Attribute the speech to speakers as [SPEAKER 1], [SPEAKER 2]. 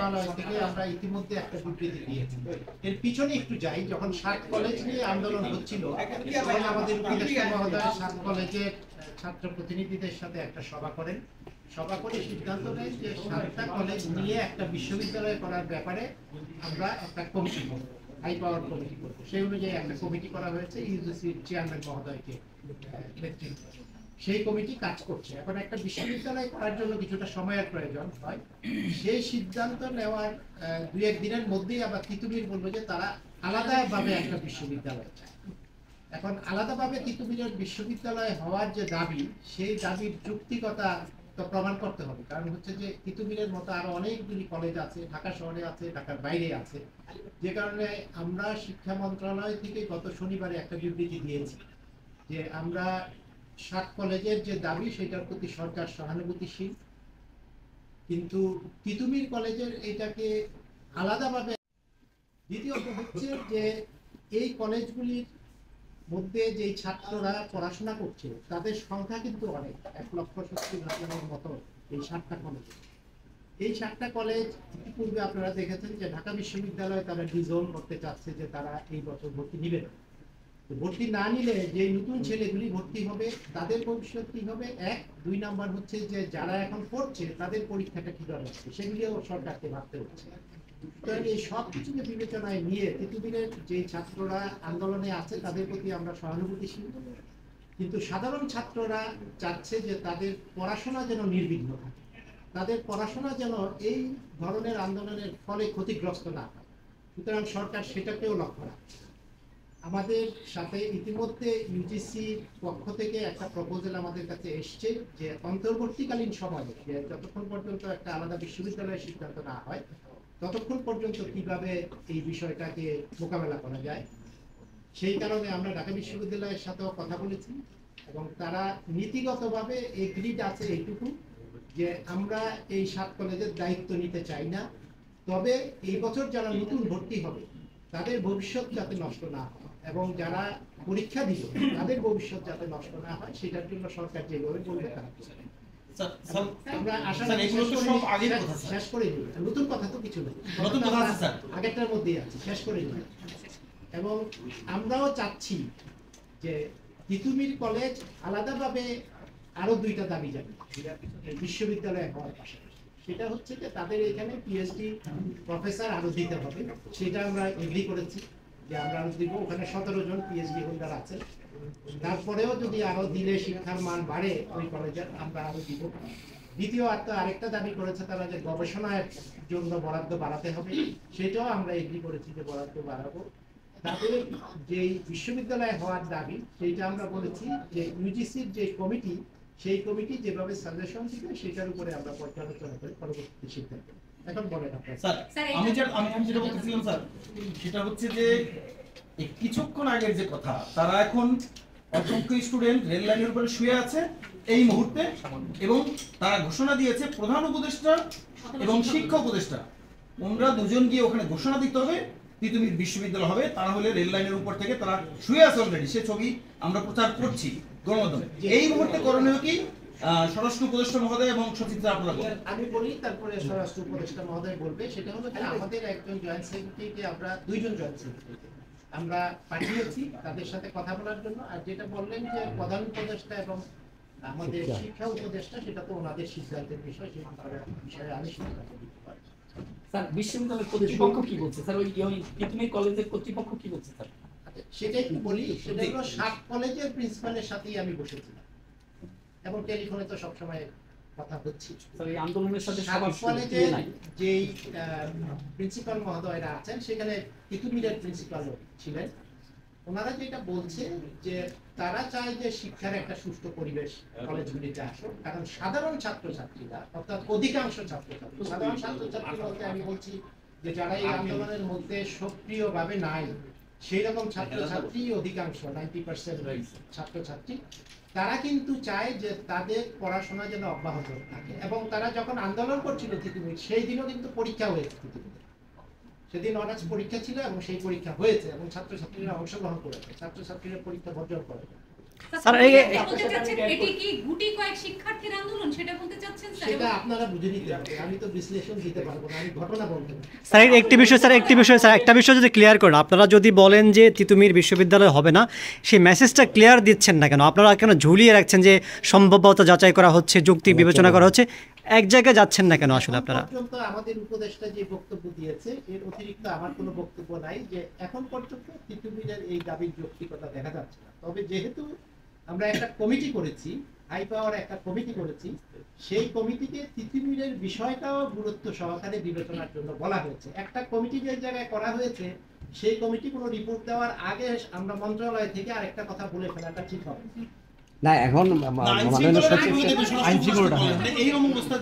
[SPEAKER 1] মন্ত্রণালয় থেকে আমরা ইতিমধ্যে একটা বিবৃতি দিয়েছি। এর পিছনে একটু যাই, যখন 7 কলেজ নিয়ে আন্দোলন হচ্ছিল তখন আমাদের উপদেষ্টা মহোদয় 7 কলেজের ছাত্র প্রতিনিধিদের সাথে একটা সভা করেন। সভা করে সিদ্ধান্ত নেন যে 7টা কলেজ নিয়ে একটা বিশ্ববিদ্যালয় করার ব্যাপারে আমরা একটা কমিটি করব, হাই পাওয়ার কমিটি করব। সেই অনুযায়ী একটা কমিটি করা হয়েছে ইউজিসির চেয়ারম্যান মহোদয়কে নেতৃত্বে। সেই কমিটি কাজ করছে। এখন একটা বিশ্ববিদ্যালয় করার জন্য কিছুটা সময়ের প্রয়োজন হয়। সেই সিদ্ধান্ত নেওয়ার 2-1 দিনের মধ্যেই আবার তিতুমির বলল যে তারা আলাদাভাবে একটা বিশ্ববিদ্যালয় চায়। এখন আলাদাভাবে তিতুমিরের বিশ্ববিদ্যালয় হওয়ার যে দাবি, সেই দাবির যৌক্তিকতা তো প্রমাণ করতে হবে। কারণ হচ্ছে যে তিতুমিরের মতো আরো অনেকগুলি কলেজ আছে, ঢাকা শহরে আছে, ঢাকার বাইরে আছে। যে কারণে আমরা শিক্ষা মন্ত্রণালয় থেকে গত শনিবারে একটা বিবৃতি দিয়েছি যে আমরা 7 কলেজের যে দাবি সেটার প্রতি সরকার সহানুভূতিশীল, কিন্তু তিতুমির কলেজের এটাকে আলাদাভাবে। দ্বিতীয়ত হচ্ছে যে এই কলেজগুলির মধ্যে যে ছাত্ররা পড়াশোনা করছে তাদের সংখ্যা কিন্তু অনেক, 1,70,000 মতো এই 7টা কলেজ। এই 7টা কলেজ ইতিপূর্বে আপনারা দেখেছেন যে ঢাকা বিশ্ববিদ্যালয় তারা ডিজোন করতে চাচ্ছে যে তারা এই বছর ভর্তি নিবে না। ভর্তি না নিলে যে নতুন ছেলেগুলি ভর্তি হবে তাদের ভবিষ্যৎ কি হবে, 1-2 নাম্বার হচ্ছে যে যারা এখন পড়ছে তাদের পরীক্ষাটা কিভাবে হবে সেগুলিও সরকারকে ভাবতে হচ্ছে। এই সব কিছুকে বিবেচনায় নিয়ে তিতুমিরের যে ছাত্ররা আন্দোলনে আছে তাদের প্রতি আমরা সহানুভূতিশীল, কিন্তু সাধারণ ছাত্ররা চাচ্ছে যে তাদের পড়াশোনা যেন নির্বিঘ্ন থাকে, তাদের পড়াশোনা যেন এই ধরনের আন্দোলনের ফলে ক্ষতিগ্রস্ত না হয়। সুতরাং সরকার সেটাকেও লক্ষ্য রাখছে। আমাদের সাথে ইতিমধ্যে ইউজিসির পক্ষ থেকে একটা প্রপোজাল আমাদের কাছে এসছে যে অন্তর্বর্তীকালীন সময়ে যতক্ষণ পর্যন্ত একটা আলাদা বিশ্ববিদ্যালয়ের সিদ্ধান্ত না হয় ততক্ষণ পর্যন্ত কিভাবে এই বিষয়টাকে মোকাবেলা করা যায়। সেই কারণে আমরা ঢাকা বিশ্ববিদ্যালয়ের সাথেও কথা বলেছি এবং তারা নীতিগতভাবে এগ্রিড আছে এইটুকু যে আমরা এই 7 কলেজের দায়িত্ব নিতে চাই না, তবে এই বছর যারা নতুন ভর্তি হবে তাদের ভবিষ্যৎ যাতে নষ্ট না হয় এবং যারা পরীক্ষা দিবে তাদের ভবিষ্যৎ যাতে নষ্ট না হয় সেটার জন্য সরকার যেভাবে বলবে তারা আমরা আশা শেষ করে দিই। নতুন কথা তো কিছু নেই, আগেরটার মধ্যেই আছে, শেষ করে দিই। এবং আমরাও চাচ্ছি যে তিতুমির কলেজ আলাদাভাবে আরো 2টা দাবি যাবে বিশ্ববিদ্যালয় হওয়ার পাশাপাশি। সেটা হচ্ছে যে তাদের এখানে পিএইচডি প্রফেসর আরো দিতে হবে, সেটা আমরা এগ্রি করেছি যে আমরা আরো দিব। ওখানে 17 জন পিএইচডি হোল্ডার আছেন, তারপরেও যদি আরো দিলে শিক্ষার মান বাড়ে ওই কলেজের, আমরা আরো দিব। দ্বিতীয় আরেকটা দাবি করেছে তারা যে গবেষণার জন্য বরাদ্দ বাড়াতে হবে, সেটাও আমরা এগ্রি করেছি যে বরাদ্দ বাড়াবো। তাদের যে বিশ্ববিদ্যালয় হওয়ার দাবি সেইটা আমরা বলেছি যে ইউজিসির যে কমিটি, সেই কমিটি যেভাবে সাজেশন দিবে সেটার উপরে আমরা পর্যালোচনা করে পরবর্তী সিদ্ধান্ত। এখন বলেন আপনারা।
[SPEAKER 2] স্যার আমি যেটা বলতেছিলাম স্যার, সেটা হচ্ছে যে কিছুক্ষণ আগের যে কথা, তারা এখন অসংখ্য স্টুডেন্ট রেল লাইনের উপরে শুয়ে আছে এই মুহূর্তে, এবং তারা ঘোষণা দিয়েছে প্রধান উপদেষ্টা এবং শিক্ষা উপদেষ্টা ওনারা দুজন গিয়ে ওখানে ঘোষণা দিতে হবে তিতুমির বিশ্ববিদ্যালয় হবে, তারা হলে রেল লাইনের উপর থেকে তারা শুয়ে আছে অলরেডি। সে ছবি আমরা প্রচার করছি গণমাধ্যমে। এই মুহূর্তে করণীয় কি স্বরাষ্ট্র উপদেষ্টা মহোদয় এবং সচিব আপনারা বলেন।
[SPEAKER 1] আমি বলি, তারপরে স্বরাষ্ট্র উপদেষ্টা মহোদয় বলবে। সেটা হলো যে আমাদের একজন জয়েন্ট সেক্রেটারিকে আমরা 2 জন জয়েন্ট সেক্রেটারি আমরা পাঠিয়েছি তাদের সাথে কথা বলার জন্য। আর যেটা বললেন যে প্রধান উপদেষ্টা এবং আমাদের শিক্ষা উপদেষ্টা, সেটা তো ওনাদের সিদ্ধান্তের বিষয়, সেই বিষয়ে আমি সিদ্ধান্ত দিতে পারি।
[SPEAKER 3] স্যার বিশ্ববিদ্যালয়ের কর্তৃপক্ষ কি বলছে স্যার? ওই তিতুমির কলেজের কর্তৃপক্ষ কি বলছে স্যার?
[SPEAKER 1] সেটাই একটু বলি। সেটা হলো 7 কলেজের প্রিন্সিপালের সাথেই আমি বসেছিলাম এবং টেলিফোনে তো সবসময় কথা হচ্ছে।
[SPEAKER 3] স্যার এই আন্দোলনের সাথে সবার
[SPEAKER 1] কলেজের যেই প্রিন্সিপাল মহোদয়রা আছেন সেখানে তিতুমিরের প্রিন্সিপাল ছিলেন। ওনারা যেটা বলছে যে তারা চায় যে শিক্ষার একটা সুষ্ঠু পরিবেশ কলেজগুলিতে আসুক, কারণ সাধারণ ছাত্রছাত্রীরা অর্থাৎ অধিকাংশ ছাত্রছাত্রী, সাধারণ ছাত্রছাত্রী বলতে আমি বলছি যে যারা এই আন্দোলনের মধ্যে সক্রিয়ভাবে নাই সেই রকম ছাত্রছাত্রী অধিকাংশ 90% ছাত্রছাত্রী, তারা কিন্তু চায় যে তাদের পড়াশোনা যেন অব্যাহত থাকে। এবং তারা যখন আন্দোলন করছিল তিতুমির, সেই দিনও কিন্তু পরীক্ষা হয়েছে। সেদিন অনার্স পরীক্ষা ছিল এবং সেই পরীক্ষা হয়েছে এবং ছাত্রছাত্রীরা অংশগ্রহণ করেছে, ছাত্রছাত্রীরা পরীক্ষা বর্জন করে।
[SPEAKER 4] স্যার
[SPEAKER 5] বলতে চাচ্ছেন এটি কি গুটি কয়েক শিক্ষার্থীর আন্দোলন সেটা বলতে চাচ্ছেন স্যার?
[SPEAKER 1] সেটা আপনারা বুঝে নিতে হবে, আমি তো বিশ্লেষণ দিতে পারবো না, আমি ঘটনা বলতে পারি।
[SPEAKER 4] স্যার একটা বিষয় যদি ক্লিয়ার করেন, আপনারা যদি বলেন যে তিতুমির বিশ্ববিদ্যালয় হবে না, সেই মেসেজটা ক্লিয়ার দিচ্ছেন না কেন? আপনারা কেন ঝুলিয়ে রাখছেন যে সম্ভাব্যতা যাচাই করা হচ্ছে, যুক্তি বিবেচনা করা হচ্ছে, এক জায়গায় যাচ্ছেন না কেন আসলে আপনারা?
[SPEAKER 1] এখন পর্যন্ত আমাদের উপদেষ্টা যে বক্তব্য দিয়েছে এর অতিরিক্ত আমার কোনো বক্তব্য নাই, যে এখন পর্যন্ত তিতুমিরের এই দাবির যৌক্তিকতা দেখা যাচ্ছে না। তবে যেহেতু আমরা একটা কমিটি করেছি, হাই পাওয়ার একটা কমিটি করেছি, সেই কমিটিতে তিতুমিরের বিষয়টাও গুরুত্ব সহকারে বিবেচনার জন্য বলা হয়েছে। একটা কমিটি যে জায়গায় করা হয়েছে সেই কমিটি কোনো রিপোর্ট দেওয়ার আগে আমরা মন্ত্রণালয় থেকে আরেকটা কথা বলে ফেলাটা ঠিক হবে
[SPEAKER 6] না এখন
[SPEAKER 2] না, আইন
[SPEAKER 6] মাননীয়
[SPEAKER 2] শৃঙ্খলা
[SPEAKER 6] সচিব
[SPEAKER 2] আইন শৃঙ্খলা এই অবস্থা